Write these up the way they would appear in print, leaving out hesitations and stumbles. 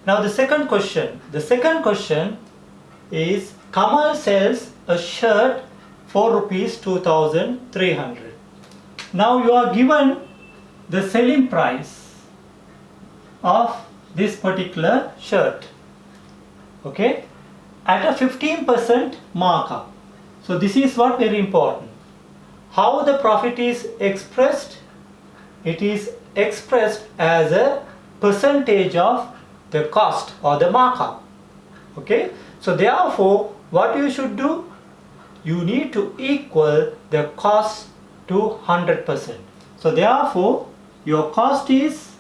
Now the second question. The second question is Kamal sells a shirt for rupees 2,300. Now you are given the selling price of this particular shirt, okay, at a 15% markup. So this is what very important. How the profit is expressed? It is expressed as a percentage of the cost or the markup. Okay, so therefore what you should do, you need to equal the cost to 100%. So therefore your cost is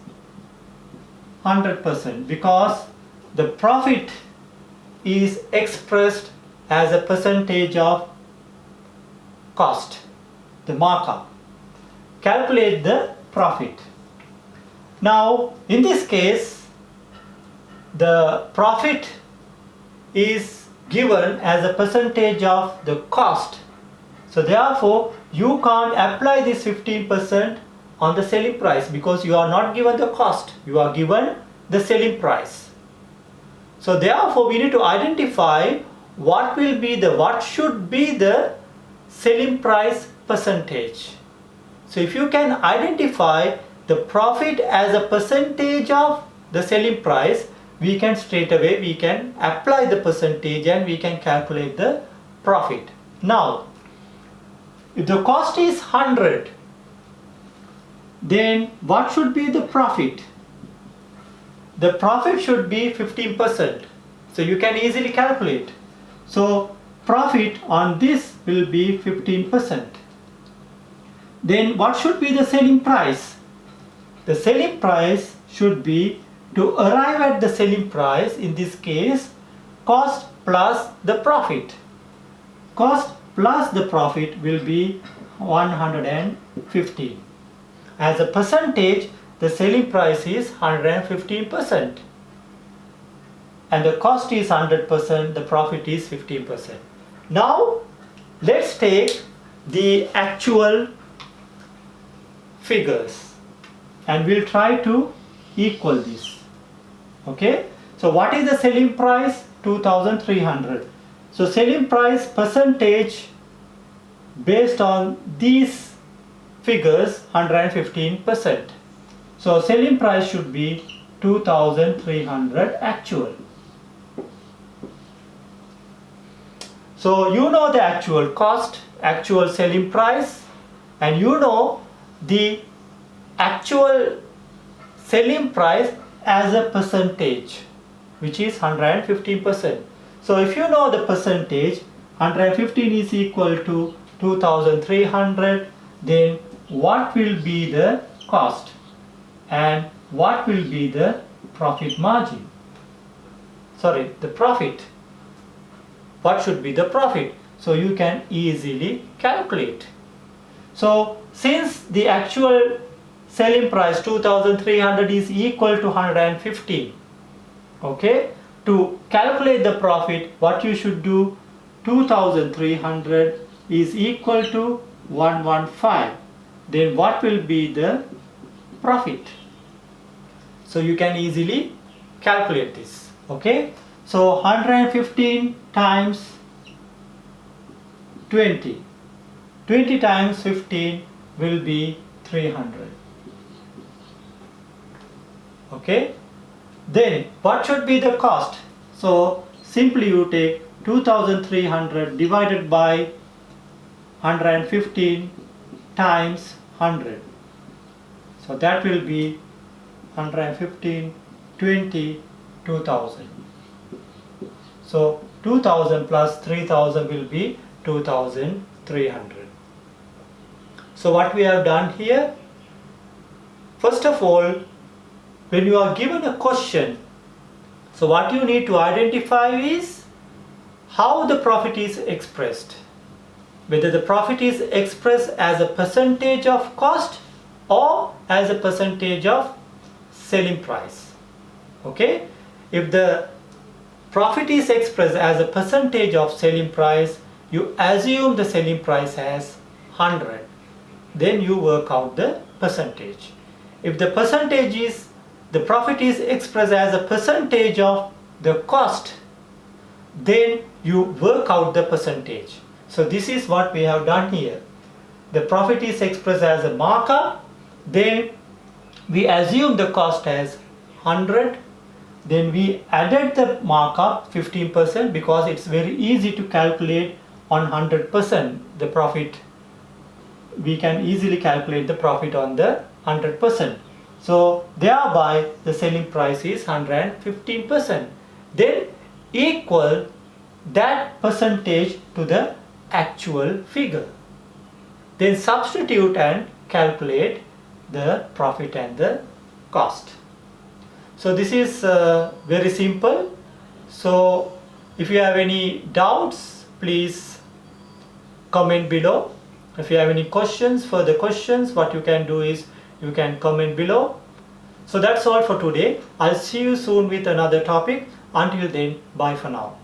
100% because the profit is expressed as a percentage of cost, the markup. Calculate the profit. Now in this case the profit is given as a percentage of the cost. So therefore you can't apply this 15% on the selling price because you are not given the cost, you are given the selling price. So therefore we need to identify what should be the selling price percentage. So if you can identify the profit as a percentage of the selling price, we can straight away apply the percentage and we can calculate the profit. Now if the cost is 100, then what should be the profit? The profit should be 15%. So you can easily calculate. So profit on this will be 15%. Then what should be the selling price? The selling price should be, to arrive at the selling price, in this case, cost plus the profit. Cost plus the profit will be 115. As a percentage, the selling price is 115%. And the cost is 100%, the profit is 15%. Now, let's take the actual figures and we'll try to equal this. Okay, so what is the selling price? 2,300. So selling price percentage based on these figures, 115%. So selling price should be 2,300 actual. So you know the actual cost, actual selling price, and you know the actual selling price as a percentage, which is 115%. So if you know the percentage, 115 is equal to 2,300, then what will be the cost and what will be the profit margin? Sorry, the profit. What should be the profit? So you can easily calculate. So since the actual selling price 2,300 is equal to 115, okay, to calculate the profit, what you should do, 2,300 is equal to 115. Then what will be the profit? So you can easily calculate this. Okay, so 115 times 20 times 15 will be 300. Okay, then what should be the cost? So simply you take 2,300 divided by 115 times 100. So that will be 115, 20, 2,000. So 2,000 plus 3,000 will be 2,300. So what we have done here, first of all, when you are given a question, so what you need to identify is how the profit is expressed. Whether the profit is expressed as a percentage of cost or as a percentage of selling price. Okay, if the profit is expressed as a percentage of selling price, you assume the selling price as 100, then you work out the percentage. If the percentage is the profit is expressed as a percentage of the cost, then you work out the percentage. So this is what we have done here. The profit is expressed as a markup, then we assume the cost as 100, then we added the markup 15% because it's very easy to calculate on 100% the profit. We can easily calculate the profit on the 100%. So thereby the selling price is 115%. Then equal that percentage to the actual figure. Then substitute and calculate the profit and the cost. So this is very simple. So if you have any doubts, please comment below. If you have any questions, further questions, what you can do is you can comment below. So that's all for today. I'll see you soon with another topic. Until then, bye for now.